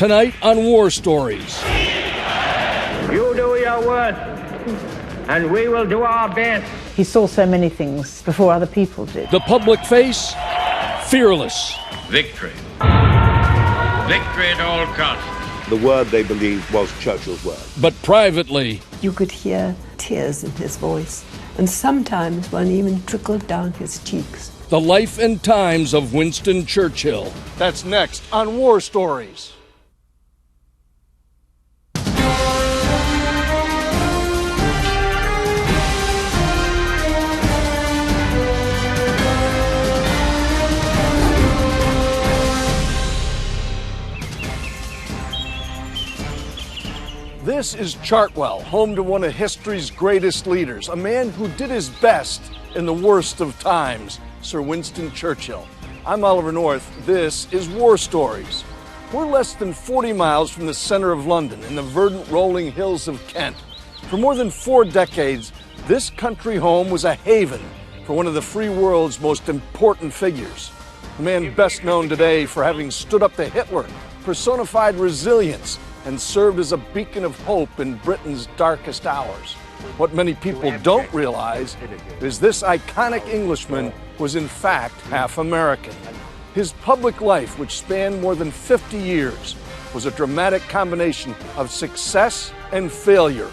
Tonight on War Stories. You do your worst, and we will do our best. He saw so many things before other people did. The public face, fearless. Victory. Victory at all costs. The word they believed was Churchill's word. But privately, you could hear tears in his voice, and sometimes one even trickled down his cheeks. the life and times of Winston Churchill. That's next on War Stories. This is Chartwell, home to one of history's greatest leaders, a man who did his best in the worst of times, Sir Winston Churchill. I'm Oliver North. This is War Stories. We're less than 40 miles from the center of London in the verdant rolling hills of Kent. For more than 4 decades, this country home was a haven for one of the free world's most important figures. The man best known today for having stood up to Hitler, personified resilience, and served as a beacon of hope in Britain's darkest hours. What many people don't realize is this iconic Englishman was in fact half American. His public life, which spanned more than 50 years, was a dramatic combination of success and failure,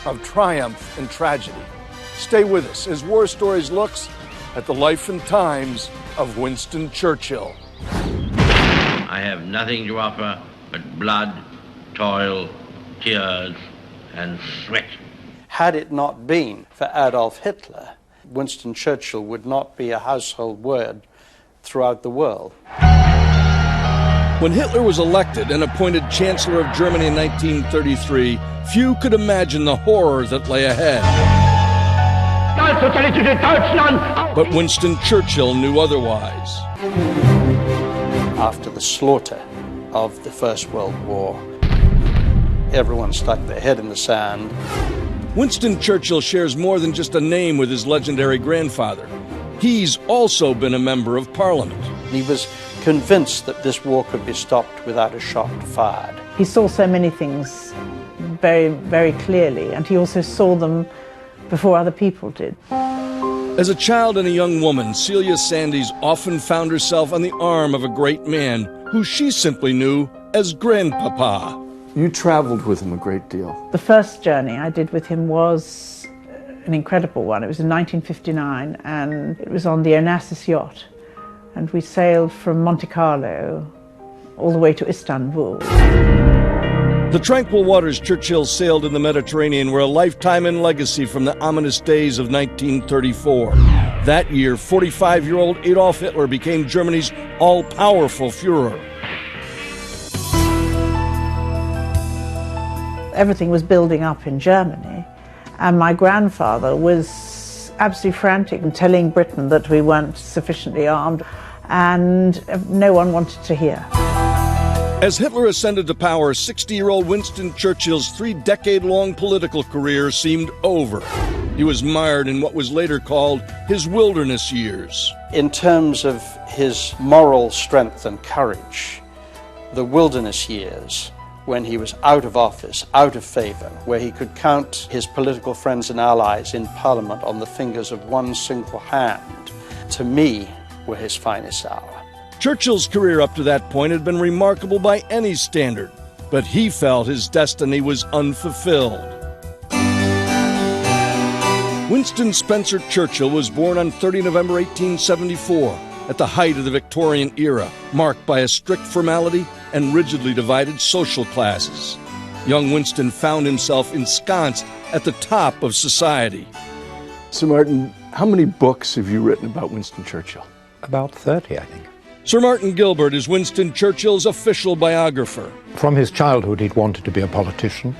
of triumph and tragedy. Stay with us as War Stories looks at the life and times of Winston Churchill. I have nothing to offer but blood, toil, tears, and sweat. Had it not been for Adolf Hitler, Winston Churchill would not be a household word throughout the world. When Hitler was elected and appointed Chancellor of Germany in 1933, few could imagine the horror that lay ahead. But Winston Churchill knew otherwise. After the slaughter of the First World War, everyone stuck their head in the sand. Winston Churchill shares more than just a name with his legendary grandfather. He's also been a member of Parliament. He was convinced that this war could be stopped without a shot fired. He saw so many things very, very clearly, and he also saw them before other people did. As a child and a young woman, Celia Sandys often found herself on the arm of a great man who she simply knew as Grandpapa. You traveled with him a great deal. The first journey I did with him was an incredible one. It was in 1959, and it was on the Onassis yacht. And we sailed from Monte Carlo all the way to Istanbul. The tranquil waters Churchill sailed in the Mediterranean were a lifetime in legacy from the ominous days of 1934. That year, 45-year-old Adolf Hitler became Germany's all-powerful Führer. Everything was building up in Germany, and my grandfather was absolutely frantic and telling Britain that we weren't sufficiently armed, and no one wanted to hear. As Hitler ascended to power, 60-year-old Winston Churchill's 3-decade-long political career seemed over. He was mired in what was later called his wilderness years. In terms of his moral strength and courage, the wilderness years, when he was out of office, out of favour, where he could count his political friends and allies in Parliament on the fingers of one single hand, to me, were his finest hour. Churchill's career up to that point had been remarkable by any standard, but he felt his destiny was unfulfilled. Winston Spencer Churchill was born on 30 November 1874, at the height of the Victorian era, marked by a strict formality and rigidly divided social classes. Young Winston found himself ensconced at the top of society. Sir Martin, how many books have you written about Winston Churchill? About 30, I think. Sir Martin Gilbert is Winston Churchill's official biographer. From his childhood, he'd wanted to be a politician,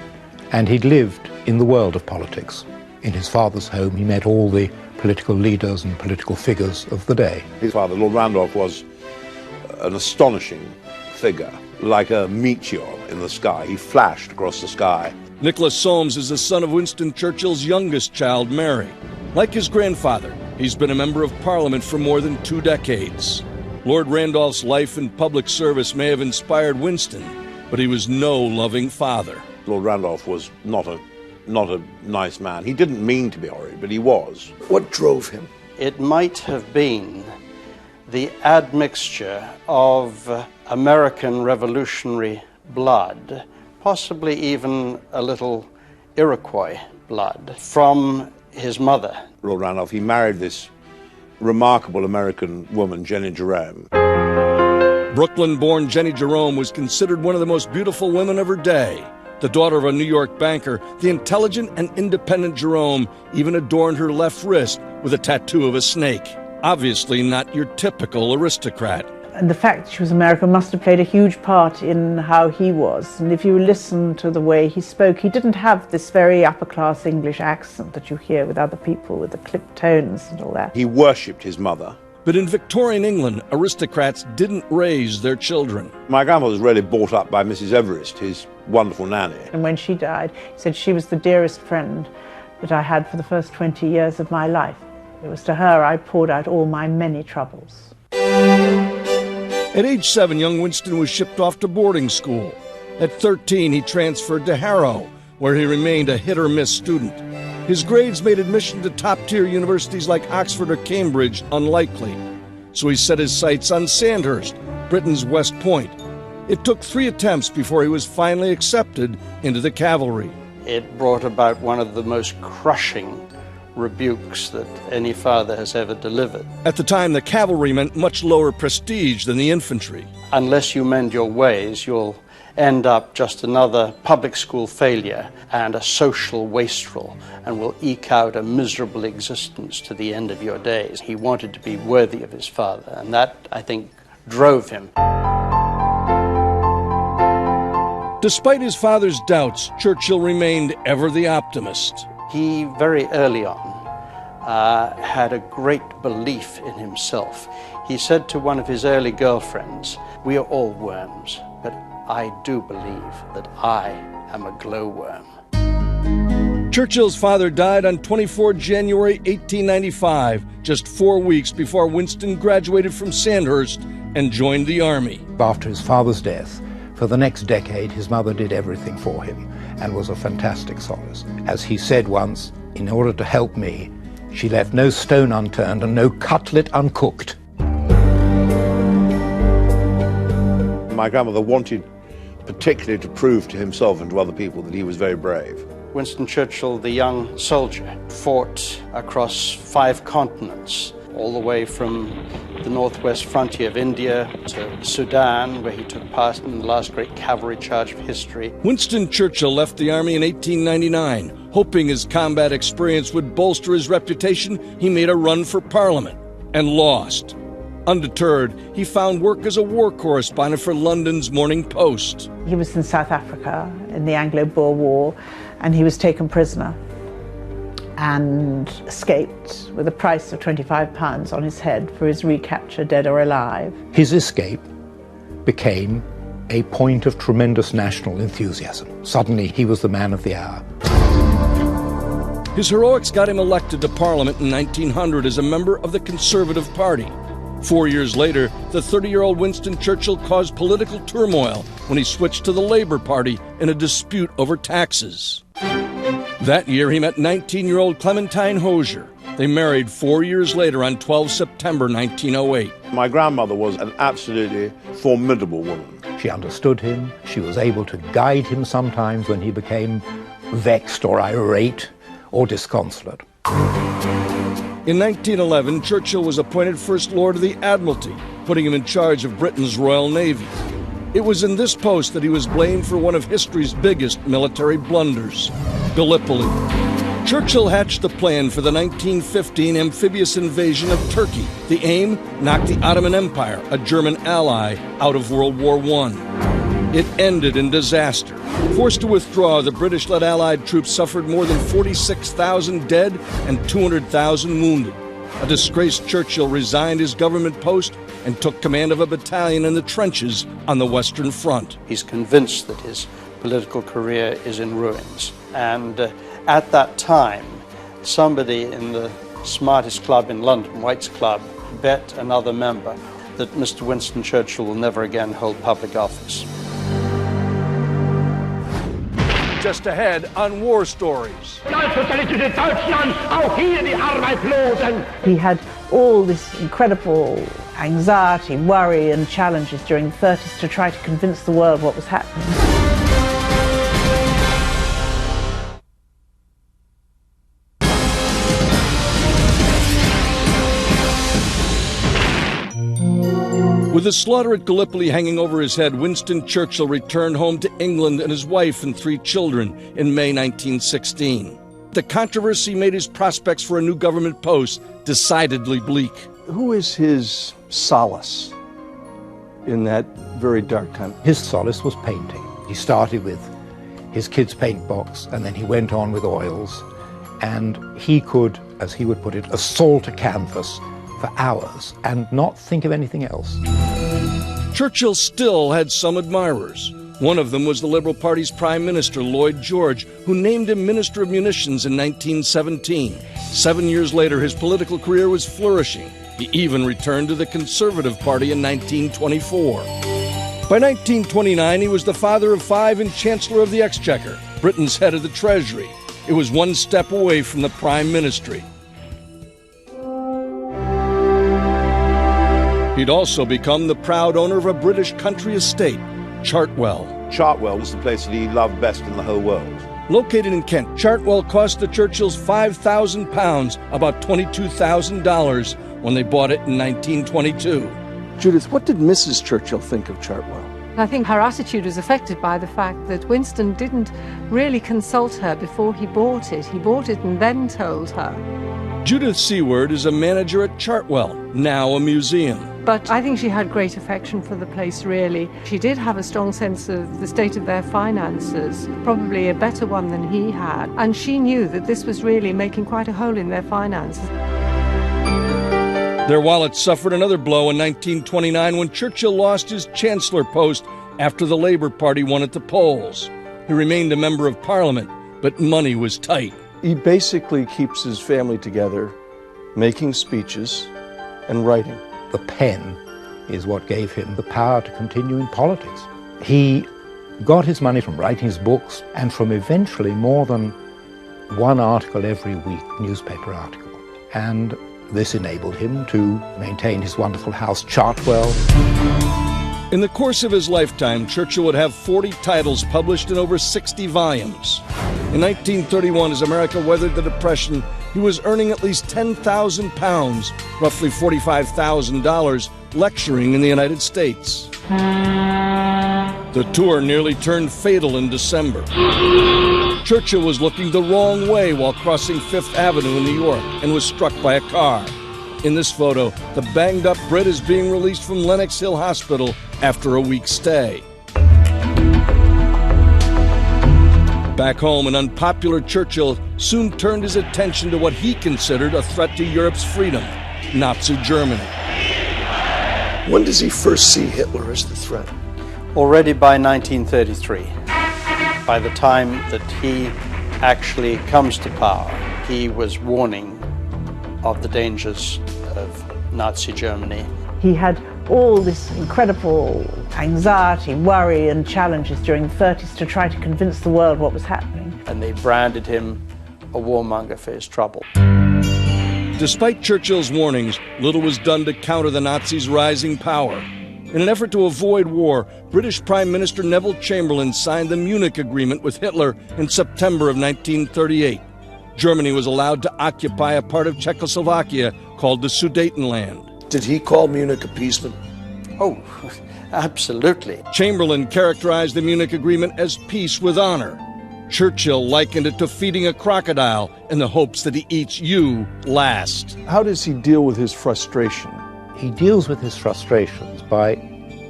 and he'd lived in the world of politics. In his father's home, he met all the political leaders and political figures of the day. His father, Lord Randolph, was an astonishing figure, like a meteor in the sky. He flashed across the sky. Nicholas Soames is the son of Winston Churchill's youngest child, Mary. Like his grandfather, he's been a member of Parliament for more than 2 decades. Lord Randolph's life and public service may have inspired Winston, but he was no loving father. Lord Randolph was not a nice man. He didn't mean to be horrid, but he was. What drove him? It might have been the admixture of American revolutionary blood, possibly even a little Iroquois blood, from his mother. Lord Randolph, he married this remarkable American woman, Jenny Jerome. Brooklyn-born Jenny Jerome was considered one of the most beautiful women of her day. The daughter of a New York banker, the intelligent and independent Jerome even adorned her left wrist with a tattoo of a snake. Obviously not your typical aristocrat. And the fact that she was American must have played a huge part in how he was. And if you listen to the way he spoke, he didn't have this very upper-class English accent that you hear with other people, with the clipped tones and all that. He worshipped his mother. But in Victorian England, aristocrats didn't raise their children. My grandmother was really brought up by Mrs. Everest, his wonderful nanny. And when she died, he said she was the dearest friend that I had for the first 20 years of my life. It was to her I poured out all my many troubles. At age 7, young Winston was shipped off to boarding school. At 13, he transferred to Harrow, where he remained a hit-or-miss student. His grades made admission to top-tier universities like Oxford or Cambridge unlikely. So he set his sights on Sandhurst, Britain's West Point. It took 3 attempts before he was finally accepted into the cavalry. It brought about one of the most crushing rebukes that any father has ever delivered. At the time, the cavalry meant much lower prestige than the infantry. Unless you mend your ways, you'll end up just another public school failure and a social wastrel, and will eke out a miserable existence to the end of your days. He wanted to be worthy of his father, and that, I think, drove him. Despite his father's doubts, Churchill remained ever the optimist. He, very early on, had a great belief in himself. He said to one of his early girlfriends, "We are all worms, but I do believe that I am a glowworm." Churchill's father died on 24 January 1895, just 4 weeks before Winston graduated from Sandhurst and joined the army. After his father's death, for the next decade, his mother did everything for him and was a fantastic solace. As he said once, in order to help me, she left no stone unturned and no cutlet uncooked. My grandmother wanted particularly to prove to himself and to other people that he was very brave. Winston Churchill, the young soldier, fought across 5 continents, all the way from the northwest frontier of India to Sudan, where he took part in the last great cavalry charge of history. Winston Churchill left the army in 1899. Hoping his combat experience would bolster his reputation, he made a run for Parliament and lost. Undeterred, he found work as a war correspondent for London's Morning Post. He was in South Africa in the Anglo-Boer War, and he was taken prisoner and escaped with a price of £25 on his head for his recapture, dead or alive. His escape became a point of tremendous national enthusiasm. Suddenly, he was the man of the hour. His heroics got him elected to Parliament in 1900 as a member of the Conservative Party. 4 years later, the 30-year-old Winston Churchill caused political turmoil when he switched to the Labour Party in a dispute over taxes. That year, he met 19-year-old Clementine Hosier. They married 4 years later on 12 September 1908. My grandmother was an absolutely formidable woman. She understood him. She was able to guide him sometimes when he became vexed or irate or disconsolate. In 1911, Churchill was appointed First Lord of the Admiralty, putting him in charge of Britain's Royal Navy. It was in this post that he was blamed for one of history's biggest military blunders, Gallipoli. Churchill hatched the plan for the 1915 amphibious invasion of Turkey. The aim, knock the Ottoman Empire, a German ally, out of World War I. It ended in disaster. Forced to withdraw, the British-led Allied troops suffered more than 46,000 dead and 200,000 wounded. A disgraced Churchill resigned his government post and took command of a battalion in the trenches on the Western Front. He's convinced that his political career is in ruins. And at that time, somebody in the smartest club in London, White's Club, bet another member that Mr. Winston Churchill will never again hold public office. just ahead on War Stories. He had all this incredible anxiety, worry and challenges during the 30s to try to convince the world what was happening. With the slaughter at Gallipoli hanging over his head, Winston Churchill returned home to England and his wife and 3 children in May 1916. The controversy made his prospects for a new government post decidedly bleak. Who is his solace in that very dark time? His solace was painting. He started with his kid's paint box, and then he went on with oils, and he could, as he would put it, assault a canvas for hours and not think of anything else. Churchill still had some admirers. One of them was the Liberal Party's Prime Minister, Lloyd George, who named him Minister of Munitions in 1917. 7 years later, his political career was flourishing. He even returned to the Conservative Party in 1924. By 1929, he was the father of 5 and Chancellor of the Exchequer, Britain's head of the Treasury. It was one step away from the Prime Ministry. He'd also become the proud owner of a British country estate, Chartwell. Chartwell was the place that he loved best in the whole world. Located in Kent, Chartwell cost the Churchills £5,000, about $22,000, when they bought it in 1922. Judith, what did Mrs. Churchill think of Chartwell? I think her attitude was affected by the fact that Winston didn't really consult her before he bought it. He bought it and then told her. Judith Seward is a manager at Chartwell, now a museum. But I think she had great affection for the place, really. She did have a strong sense of the state of their finances, probably a better one than he had. And she knew that this was really making quite a hole in their finances. Their wallet suffered another blow in 1929 when Churchill lost his Chancellor post after the Labour Party won at the polls. He remained a member of Parliament, but money was tight. He basically keeps his family together, making speeches and writing. The pen is what gave him the power to continue in politics. He got his money from writing his books and from eventually more than one article every week, newspaper article. And this enabled him to maintain his wonderful house, Chartwell. In the course of his lifetime, Churchill would have 40 titles published in over 60 volumes. In 1931, as America weathered the Depression, he was earning at least £10,000, roughly $45,000, lecturing in the United States. The tour nearly turned fatal in December. Churchill was looking the wrong way while crossing Fifth Avenue in New York and was struck by a car. In this photo, the banged-up Brit is being released from Lenox Hill Hospital after a week's stay. Back home, an unpopular Churchill soon turned his attention to what he considered a threat to Europe's freedom, Nazi Germany. When does he first see Hitler as the threat? Already by 1933. By the time that he actually comes to power, he was warning of the dangers of Nazi Germany. He had all this incredible anxiety, worry and challenges during the 30s to try to convince the world what was happening. And they branded him a warmonger for his trouble. Despite Churchill's warnings, little was done to counter the Nazis' rising power. In an effort to avoid war, British Prime Minister Neville Chamberlain signed the Munich Agreement with Hitler in September of 1938. Germany was allowed to occupy a part of Czechoslovakia called the Sudetenland. Did he call Munich appeasement? Oh, absolutely. Chamberlain characterized the Munich Agreement as peace with honor. Churchill likened it to feeding a crocodile in the hopes that he eats you last. How does he deal with his frustration? He deals with his frustrations by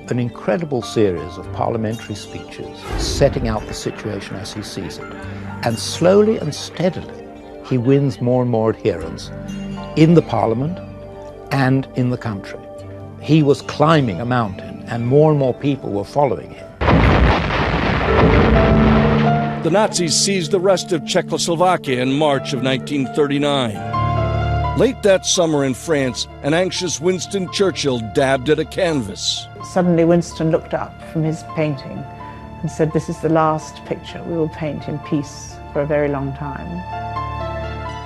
an incredible series of parliamentary speeches, setting out the situation as he sees it. And slowly and steadily, he wins more and more adherents in the Parliament and in the country. He was climbing a mountain, and more people were following him. The Nazis seized the rest of Czechoslovakia in March of 1939. Late that summer in France, an anxious Winston Churchill dabbed at a canvas. Suddenly Winston looked up from his painting and said, "This is the last picture we will paint in peace for a very long time."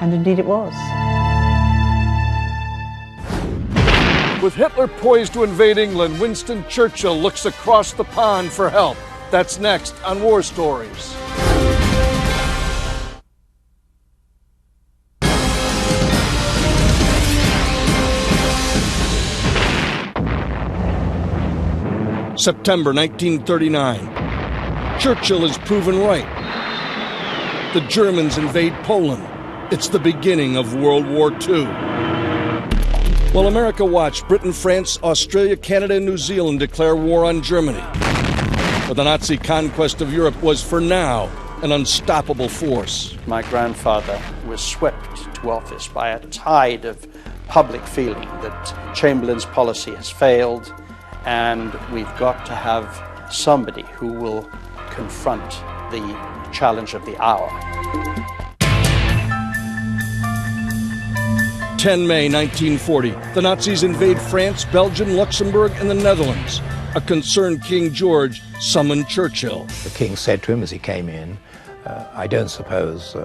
And indeed it was. With Hitler poised to invade England, Winston Churchill looks across the pond for help. That's next on War Stories. September 1939. Churchill is proven right. The Germans invade Poland. It's the beginning of World War II. While America watched, Britain, France, Australia, Canada, and New Zealand declare war on Germany. But the Nazi conquest of Europe was, for now, an unstoppable force. My grandfather was swept to office by a tide of public feeling that Chamberlain's policy has failed, and we've got to have somebody who will confront the challenge of the hour. 10 May 1940, the Nazis invade France, Belgium, Luxembourg, and the Netherlands. A concerned King George summoned Churchill. The king said to him as he came in, "I don't suppose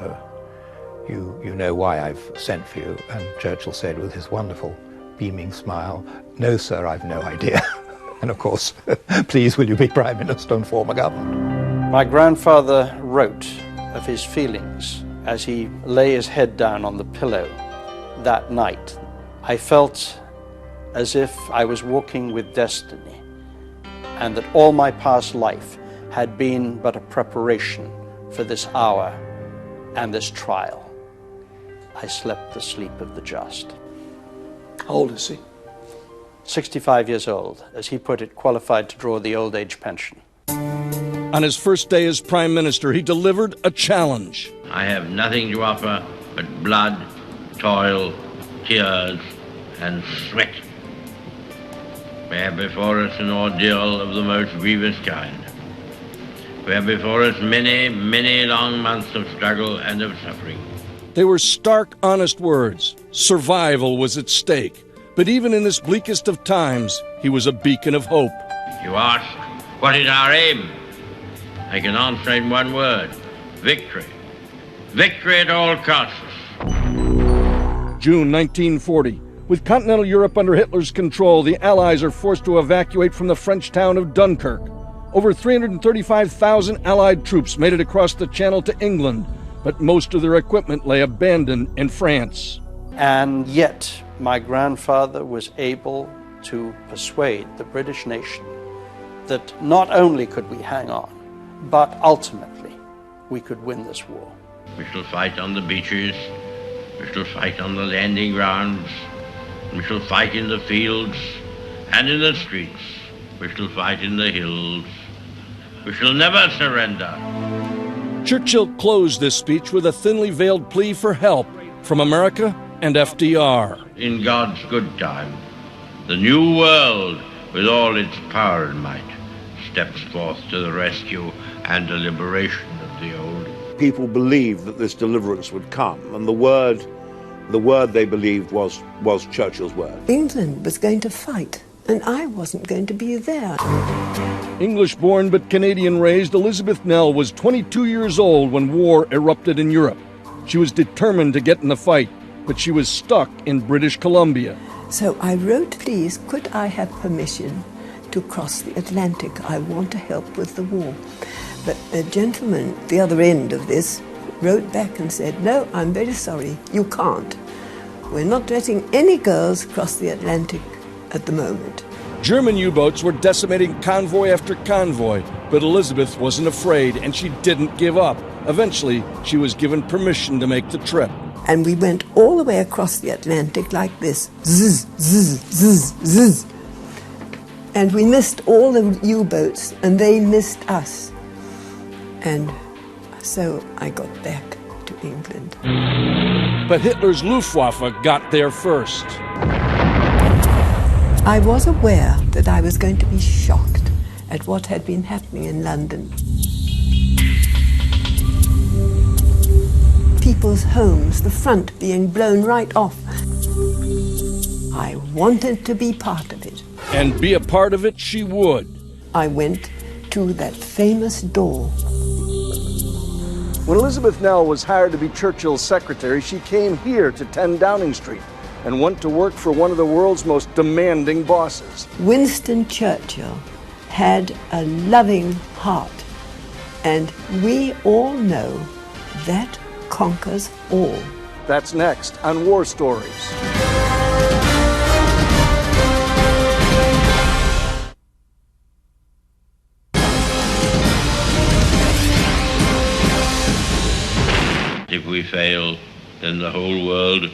you know why I've sent for you." And Churchill said with his wonderful beaming smile, "No, sir, I've no idea." And of course, "Please, will you be Prime Minister and form a government?" My grandfather wrote of his feelings as he lay his head down on the pillow that night. "I felt as if I was walking with destiny, and that all my past life had been but a preparation for this hour and this trial. I slept the sleep of the just." How old is he? 65 years old, as he put it, qualified to draw the old age pension. On his first day as Prime Minister, he delivered a challenge. I have nothing to offer but blood, toil, tears, and sweat. We have before us an ordeal of the most grievous kind. We have before us many, many long months of struggle and of suffering. They were stark, honest words. Survival was at stake. But even in this bleakest of times, he was a beacon of hope. You ask, what is our aim? I can answer in one word: victory. Victory at all costs. June 1940. With continental Europe under Hitler's control, the Allies are forced to evacuate from the French town of Dunkirk. Over 335,000 Allied troops made it across the Channel to England, but most of their equipment lay abandoned in France. And yet, my grandfather was able to persuade the British nation that not only could we hang on, but ultimately we could win this war. We shall fight on the beaches, we shall fight on the landing grounds, we shall fight in the fields and in the streets, we shall fight in the hills, we shall never surrender. Churchill closed this speech with a thinly veiled plea for help from America and FDR. In God's good time, the new world, with all its power and might, steps forth to the rescue and the liberation of the old. People believed that this deliverance would come, and the word they believed was Churchill's word. England was going to fight, and I wasn't going to be there. English-born but Canadian-raised, Elizabeth Nell was 22 years old when war erupted in Europe. She was determined to get in the fight, but she was stuck in British Columbia. So I wrote, "Please, could I have permission to cross the Atlantic? I want to help with the war." But a gentleman at the other end of this wrote back and said, "No, I'm very sorry, you can't. We're not letting any girls cross the Atlantic at the moment." German U-boats were decimating convoy after convoy, but Elizabeth wasn't afraid, and she didn't give up. Eventually, she was given permission to make the trip. And we went all the way across the Atlantic like this. Zzz, zzz, zzz, zzz. And we missed all the U-boats, and they missed us. And so I got back to England. But Hitler's Luftwaffe got there first. I was aware that I was going to be shocked at what had been happening in London. People's homes, the front being blown right off. I wanted to be part of it. And be a part of it she would. I went to that famous door. When Elizabeth Nell was hired to be Churchill's secretary, she came here to 10 Downing Street and went to work for one of the world's most demanding bosses. Winston Churchill had a loving heart, and we all know that conquers all. That's next on War Stories. If we fail, then the whole world,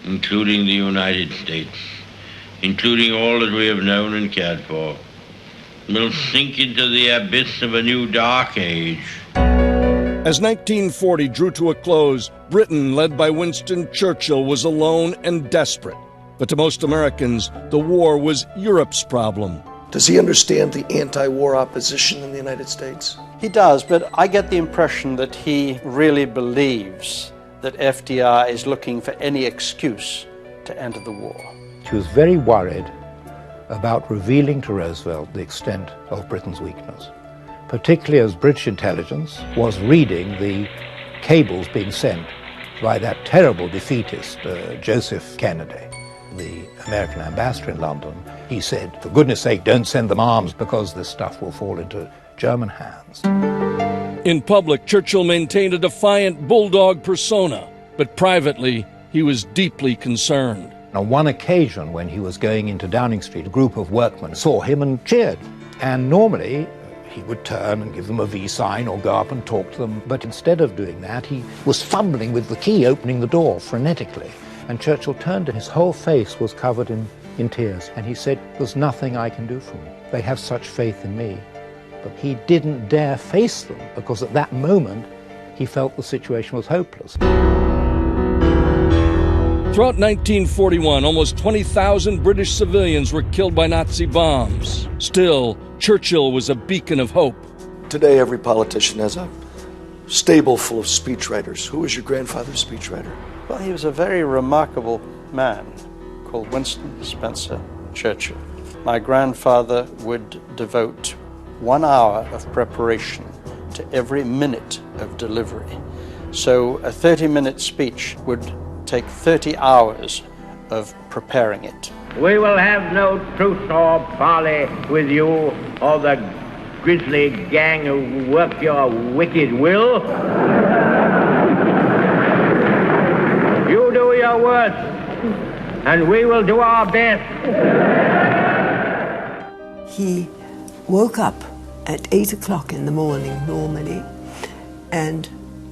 including the United States, including all that we have known and cared for, will sink into the abyss of a new dark age. As 1940 drew to a close, Britain, led by Winston Churchill, was alone and desperate. But to most Americans, the war was Europe's problem. Does he understand the anti-war opposition in the United States? He does, but I get the impression that he really believes that FDR is looking for any excuse to enter the war. She was very worried about revealing to Roosevelt the extent of Britain's weakness, particularly as British intelligence was reading the cables being sent by that terrible defeatist, Joseph Kennedy, the American ambassador in London. He said, for goodness sake, don't send them arms because this stuff will fall into German hands. In public, Churchill maintained a defiant bulldog persona, but privately, he was deeply concerned. On one occasion, when he was going into Downing Street, a group of workmen saw him and cheered. And normally, he would turn and give them a V sign or go up and talk to them. But instead of doing that, he was fumbling with the key, opening the door frenetically. And Churchill turned and his whole face was covered in tears. And he said, there's nothing I can do for them. They have such faith in me. But he didn't dare face them because at that moment, he felt the situation was hopeless. Throughout 1941, almost 20,000 British civilians were killed by Nazi bombs. Still, Churchill was a beacon of hope. Today, every politician has a stable full of speechwriters. Who was your grandfather's speechwriter? Well, he was a very remarkable man called Winston Spencer Churchill. My grandfather would devote 1 hour of preparation to every minute of delivery. So a 30-minute speech would take 30 hours of preparing it. We will have no truce or parley with you or the grisly gang who work your wicked will. You do your worst, and we will do our best. He woke up at 8 o'clock in the morning normally, and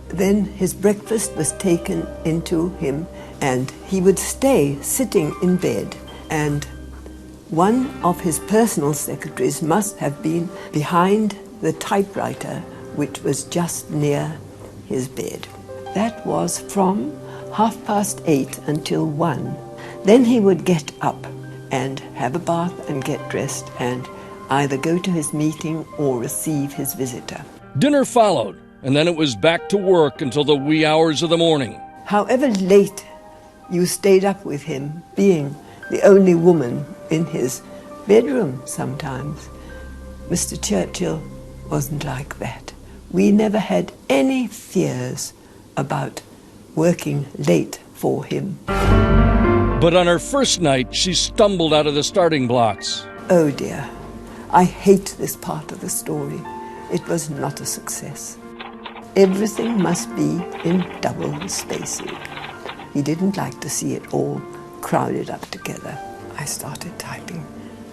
then his breakfast was taken into him, and he would stay sitting in bed, and one of his personal secretaries must have been behind the typewriter, which was just near his bed. That was from 8:30 until 1. Then he would get up and have a bath and get dressed and either go to his meeting or receive his visitor. Dinner followed, and then it was back to work until the wee hours of the morning. However late you stayed up with him, being the only woman in his bedroom sometimes, Mr. Churchill wasn't like that. We never had any fears about working late for him. But on her first night, she stumbled out of the starting blocks. Oh dear, I hate this part of the story. It was not a success. Everything must be in double spacing. He didn't like to see it all crowded up together. I started typing,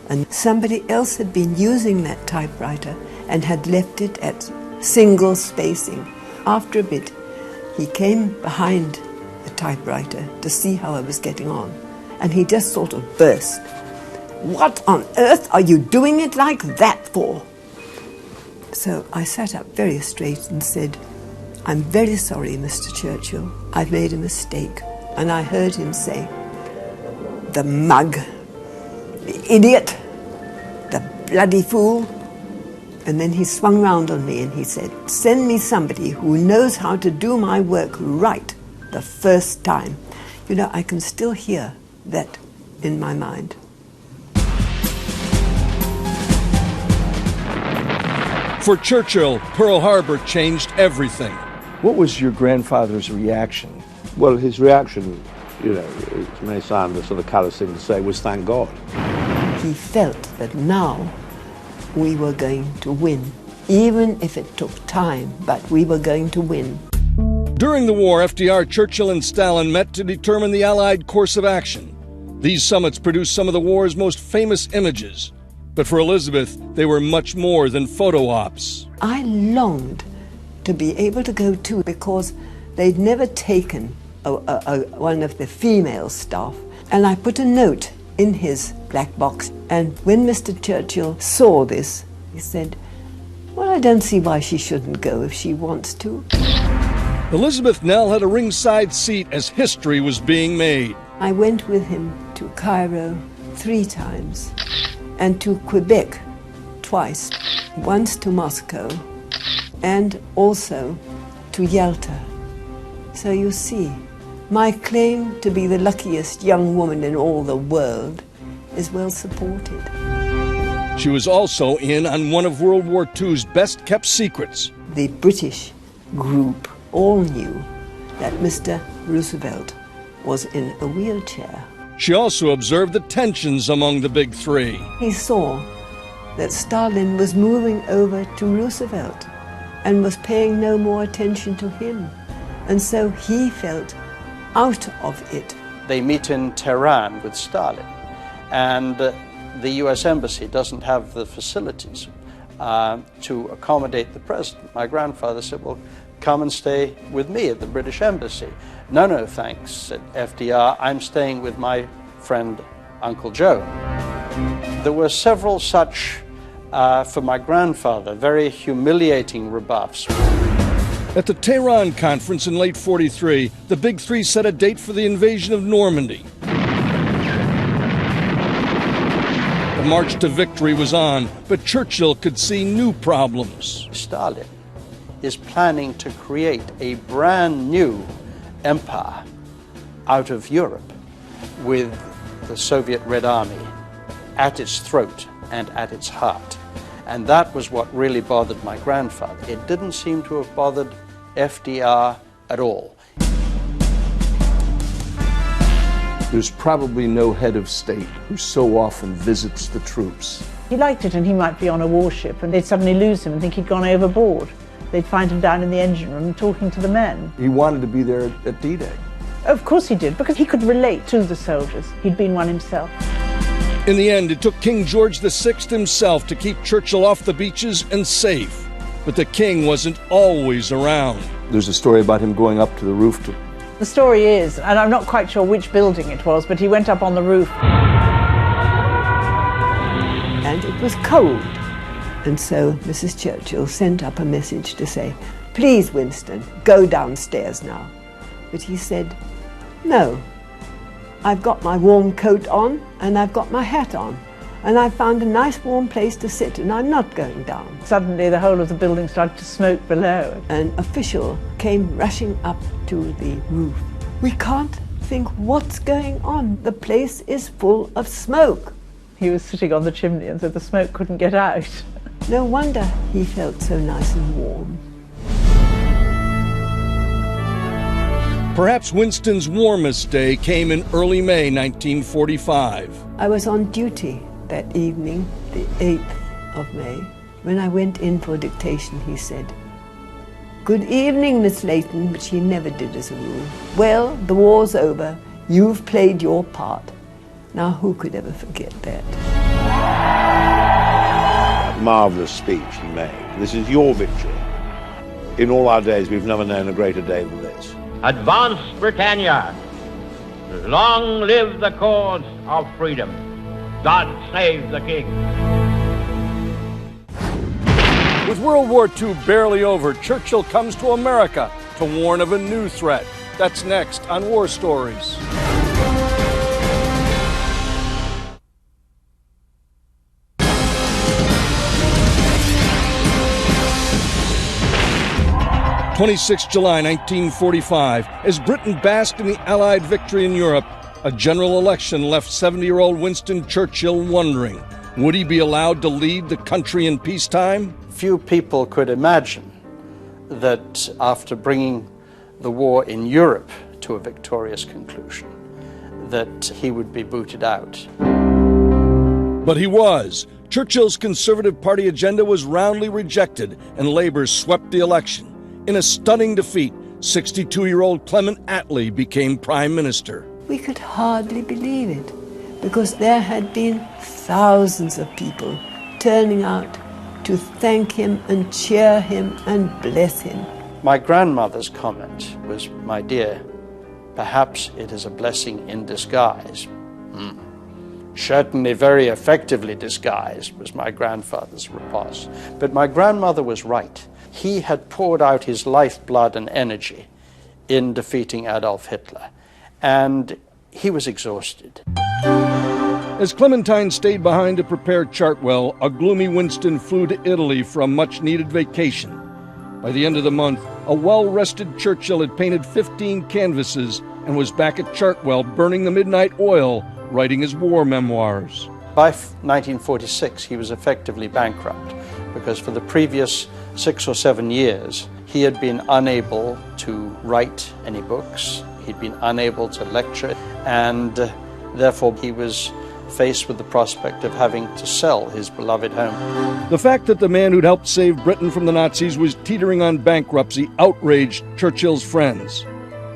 and somebody else had been using that typewriter and had left it at single spacing. After a bit, he came behind the typewriter to see how I was getting on, and he just sort of burst. "What on earth are you doing it like that for?" So I sat up very straight and said, "I'm very sorry, Mr. Churchill. I've made a mistake." And I heard him say, "The mug, the idiot, the bloody fool." And then he swung round on me and he said, "Send me somebody who knows how to do my work right the first time." You know, I can still hear that in my mind. For Churchill, Pearl Harbor changed everything. What was your grandfather's reaction? Well, his reaction, you know, it may sound a sort of callous thing to say, was thank God. He felt that now we were going to win, even if it took time, but we were going to win. During the war, FDR, Churchill, and Stalin met to determine the Allied course of action. These summits produced some of the war's most famous images. But for Elizabeth, they were much more than photo ops. I longed to be able to go too, because they'd never taken one of the female staff. And I put a note in his black box. And when Mr. Churchill saw this, he said, well, I don't see why she shouldn't go if she wants to. Elizabeth Nell had a ringside seat as history was being made. I went with him to Cairo 3 times, and to Quebec twice, once to Moscow, and also to Yalta. So you see, my claim to be the luckiest young woman in all the world is well supported. She was also in on one of World War II's best-kept secrets. The British group all knew that Mr. Roosevelt was in a wheelchair. She also observed the tensions among the big three. He saw that Stalin was moving over to Roosevelt and was paying no more attention to him. And so he felt out of it. They meet in Tehran with Stalin, and the US Embassy doesn't have the facilities to accommodate the president. My grandfather said, well, come and stay with me at the British Embassy. No, no, thanks, said FDR. I'm staying with my friend, Uncle Joe. There were several such, for my grandfather, very humiliating rebuffs. At the Tehran conference in late '43, the big three set a date for the invasion of Normandy. The march to victory was on, but Churchill could see new problems. Stalin is planning to create a brand new empire out of Europe with the Soviet Red Army at its throat and at its heart. And that was what really bothered my grandfather. It didn't seem to have bothered FDR at all. There's probably no head of state who so often visits the troops. He liked it, and he might be on a warship and they'd suddenly lose him and think he'd gone overboard. They'd find him down in the engine room talking to the men. He wanted to be there at D-Day. Of course he did, because he could relate to the soldiers. He'd been one himself. In the end, it took King George VI himself to keep Churchill off the beaches and safe. But the king wasn't always around. There's a story about him going up to the roof to... The story is, and I'm not quite sure which building it was, but he went up on the roof. And it was cold. And so Mrs. Churchill sent up a message to say, please, Winston, go downstairs now. But he said, no, I've got my warm coat on and I've got my hat on. And I found a nice warm place to sit and I'm not going down. Suddenly the whole of the building started to smoke below. An official came rushing up to the roof. We can't think what's going on. The place is full of smoke. He was sitting on the chimney and so the smoke couldn't get out. No wonder he felt so nice and warm. Perhaps Winston's warmest day came in early May 1945. I was on duty that evening, the 8th of May. When I went in for dictation, he said, good evening, Miss Layton, which he never did as a rule. Well, the war's over. You've played your part. Now, who could ever forget that? Marvellous speech he made. This is your victory. In all our days, we've never known a greater day than this. Advance, Britannia. Long live the cause of freedom. God save the King. With World War II barely over, Churchill comes to America to warn of a new threat. That's next on War Stories. July 1945, as Britain basked in the Allied victory in Europe, a general election left 70-year-old Winston Churchill wondering, Would he be allowed to lead the country in peacetime? Few people could imagine that after bringing the war in Europe to a victorious conclusion, that he would be booted out. But he was. Churchill's Conservative Party agenda was roundly rejected, and Labour swept the election. In a stunning defeat, 62-year-old Clement Attlee became Prime Minister. We could hardly believe it, because there had been thousands of people turning out to thank him and cheer him and bless him. My grandmother's comment was, "My dear, perhaps it is a blessing in disguise." Certainly very effectively disguised, was my grandfather's riposte. But my grandmother was right. He had poured out his lifeblood and energy in defeating Adolf Hitler, and he was exhausted. As Clementine stayed behind to prepare Chartwell, a gloomy Winston flew to Italy for a much-needed vacation. By the end of the month, a well-rested Churchill had painted 15 canvases and was back at Chartwell burning the midnight oil, writing his war memoirs. By 1946, he was effectively bankrupt because for the previous 6 or 7 years, he had been unable to write any books, he'd been unable to lecture, and therefore he was faced with the prospect of having to sell his beloved home. The fact that the man who'd helped save Britain from the Nazis was teetering on bankruptcy outraged Churchill's friends.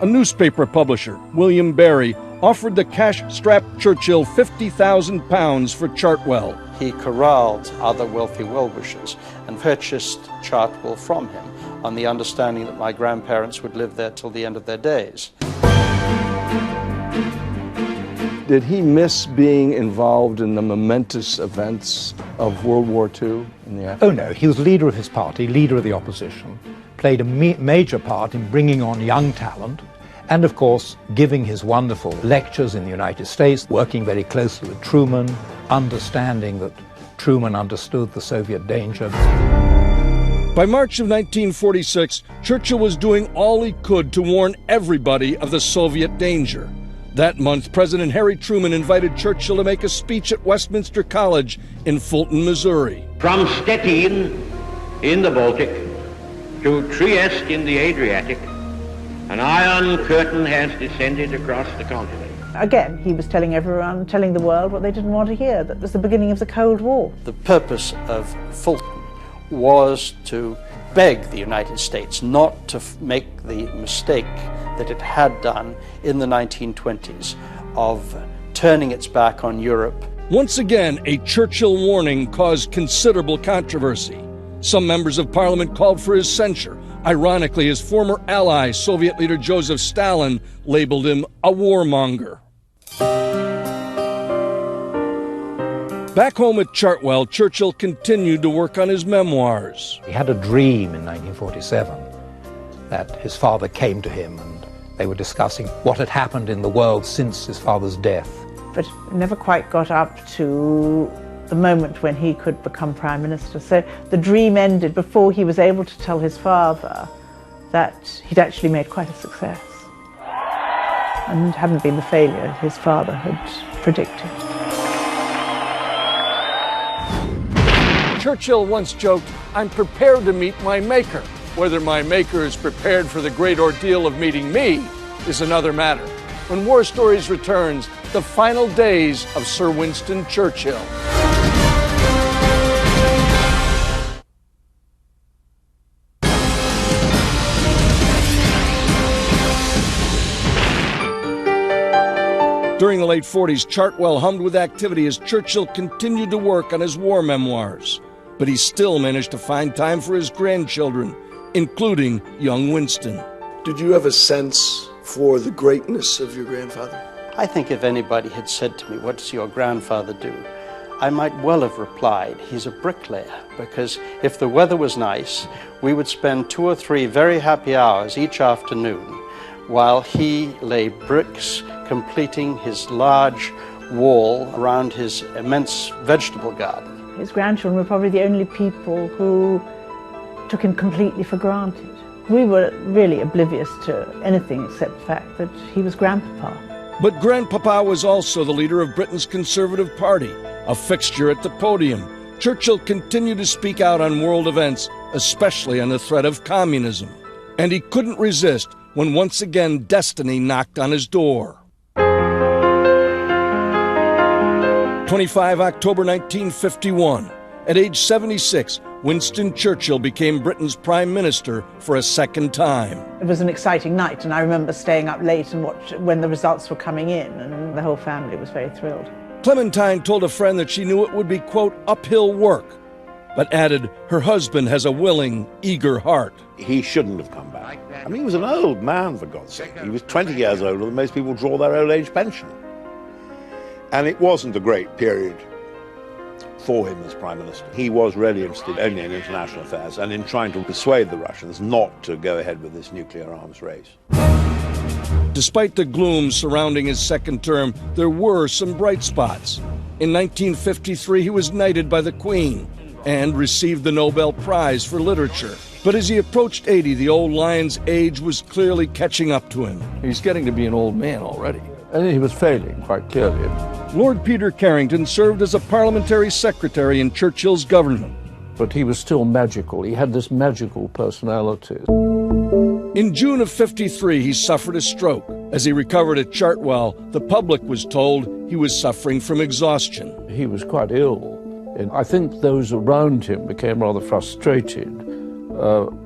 A newspaper publisher, William Barry, offered the cash-strapped Churchill £50,000 for Chartwell. He corralled other wealthy well-wishers and purchased Chartwell from him on the understanding that my grandparents would live there till the end of their days. Did he miss being involved in the momentous events of World War II? Oh no, he was leader of his party, leader of the opposition, played a major part in bringing on young talent, and of course giving his wonderful lectures in the United States, working very closely with Truman, understanding that Truman understood the Soviet danger. By March of 1946, Churchill was doing all he could to warn everybody of the Soviet danger. That month, President Harry Truman invited Churchill to make a speech at Westminster College in Fulton, Missouri. From Stettin in the Baltic to Trieste in the Adriatic, an iron curtain has descended across the continent. Again, he was telling everyone, telling the world what they didn't want to hear, that was the beginning of the Cold War. The purpose of Fulton was to beg the United States not to make the mistake that it had done in the 1920s of turning its back on Europe. Once again, a Churchill warning caused considerable controversy. Some members of Parliament called for his censure. Ironically, his former ally, Soviet leader Joseph Stalin, labeled him a warmonger. Back home at Chartwell, Churchill continued to work on his memoirs. He had a dream in 1947 that his father came to him and they were discussing what had happened in the world since his father's death. But it never quite got up to the moment when he could become Prime Minister. So the dream ended before he was able to tell his father that he'd actually made quite a success and hadn't been the failure his father had predicted. Churchill once joked, "I'm prepared to meet my maker." Whether my maker is prepared for the great ordeal of meeting me is another matter. When War Stories returns, the final days of Sir Winston Churchill. During the late 40s, Chartwell hummed with activity as Churchill continued to work on his war memoirs. But he still managed to find time for his grandchildren, including young Winston. Did you have a sense for the greatness of your grandfather? I think if anybody had said to me, "What does your grandfather do?" I might well have replied, "He's a bricklayer," because if the weather was nice, we would spend 2 or 3 very happy hours each afternoon while he lay bricks completing his large wall around his immense vegetable garden. His grandchildren were probably the only people who took him completely for granted. We were really oblivious to anything except the fact that he was Grandpapa. But Grandpapa was also the leader of Britain's Conservative Party, a fixture at the podium. Churchill continued to speak out on world events, especially on the threat of communism. And he couldn't resist when once again destiny knocked on his door. 25 October 1951. At age 76, Winston Churchill became Britain's Prime Minister for a second time. It was an exciting night, and I remember staying up late and when the results were coming in, and the whole family was very thrilled. Clementine told a friend that she knew it would be, quote, uphill work, but added her husband has a willing, eager heart. He shouldn't have come back. I mean, he was an old man, for God's sake. He was 20 years older than most people draw their old age pension. And it wasn't a great period for him as Prime Minister. He was really interested only in international affairs and in trying to persuade the Russians not to go ahead with this nuclear arms race. Despite the gloom surrounding his second term, there were some bright spots. In 1953, he was knighted by the Queen and received the Nobel Prize for Literature. But as he approached 80, the old lion's age was clearly catching up to him. He's getting to be an old man already. And he was failing, quite clearly. Lord Peter Carrington served as a parliamentary secretary in Churchill's government. But he was still magical. He had this magical personality. In June of '53, he suffered a stroke. As he recovered at Chartwell, the public was told he was suffering from exhaustion. He was quite ill, and I think those around him became rather frustrated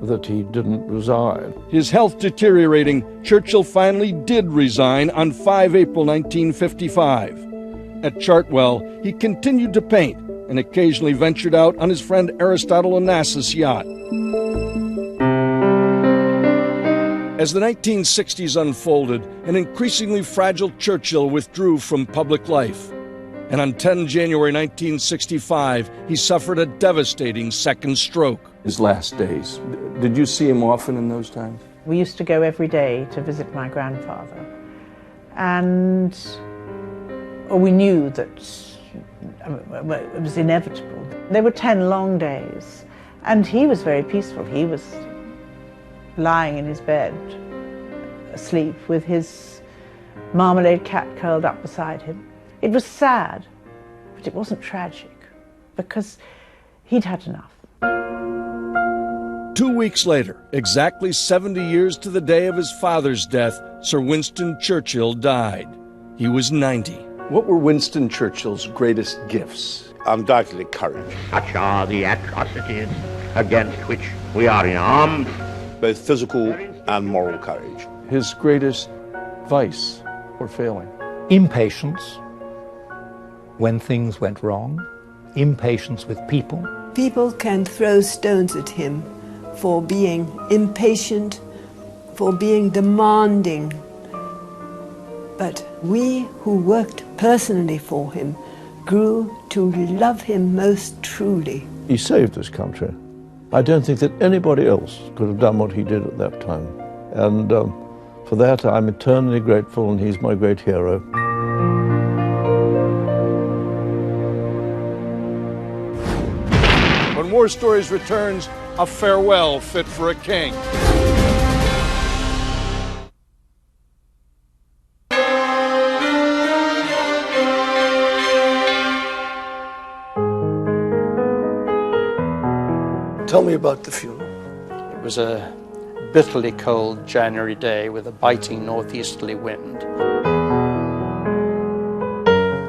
that he didn't resign. His health deteriorating, Churchill finally did resign on 5 April 1955. At Chartwell, he continued to paint and occasionally ventured out on his friend Aristotle Onassis' yacht. As the 1960s unfolded, an increasingly fragile Churchill withdrew from public life. And on 10 January 1965, he suffered a devastating second stroke. His last days. Did you see him often in those times? We used to go every day to visit my grandfather. And we knew that it was inevitable. There were 10 long days, and he was very peaceful. He was lying in his bed, asleep, with his marmalade cat curled up beside him. It was sad, but it wasn't tragic, because he'd had enough. 2 weeks later, exactly 70 years to the day of his father's death, Sir Winston Churchill died. He was 90. What were Winston Churchill's greatest gifts? Undoubtedly courage. Such are the atrocities against which we are in arms. Both physical and moral courage. His greatest vice or failing? Impatience when things went wrong, impatience with people. People can throw stones at him for being impatient, for being demanding. But we who worked personally for him grew to love him most truly. He saved this country. I don't think that anybody else could have done what he did at that time. And for that, I'm eternally grateful, and he's my great hero. When War Stories returns, a farewell fit for a king. Tell me about the funeral. It was a bitterly cold January day with a biting northeasterly wind.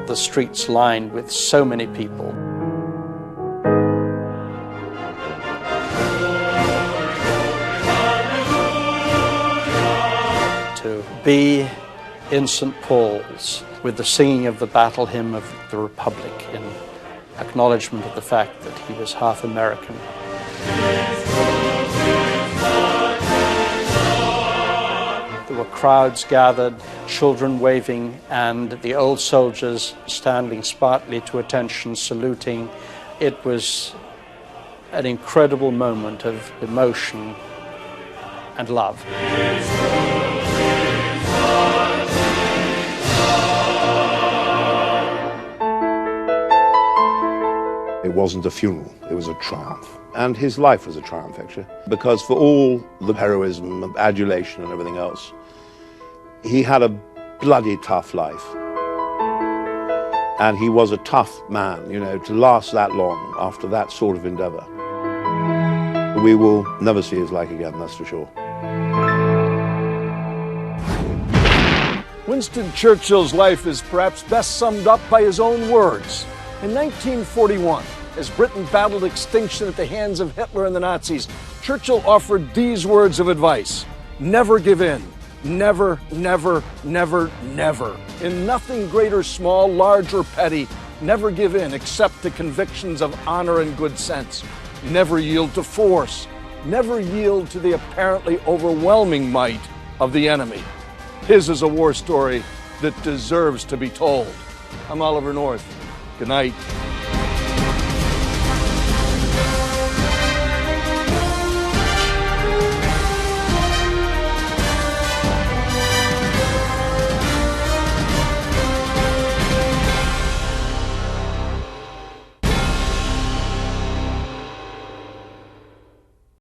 The streets lined with so many people. To be in St. Paul's with the singing of the battle hymn of the Republic in acknowledgement of the fact that he was half American. There were crowds gathered, children waving, and the old soldiers standing smartly to attention, saluting. It was an incredible moment of emotion and love. It wasn't a funeral, it was a triumph. And his life was a triumph, actually, because for all the heroism, adulation and everything else, he had a bloody tough life. And he was a tough man, you know, to last that long after that sort of endeavour. We will never see his like again, that's for sure. Winston Churchill's life is perhaps best summed up by his own words. In 1941, as Britain battled extinction at the hands of Hitler and the Nazis, Churchill offered these words of advice: never give in. Never, never, never, never. In nothing great or small, large or petty, never give in except to convictions of honor and good sense. Never yield to force. Never yield to the apparently overwhelming might of the enemy. His is a war story that deserves to be told. I'm Oliver North. Good night.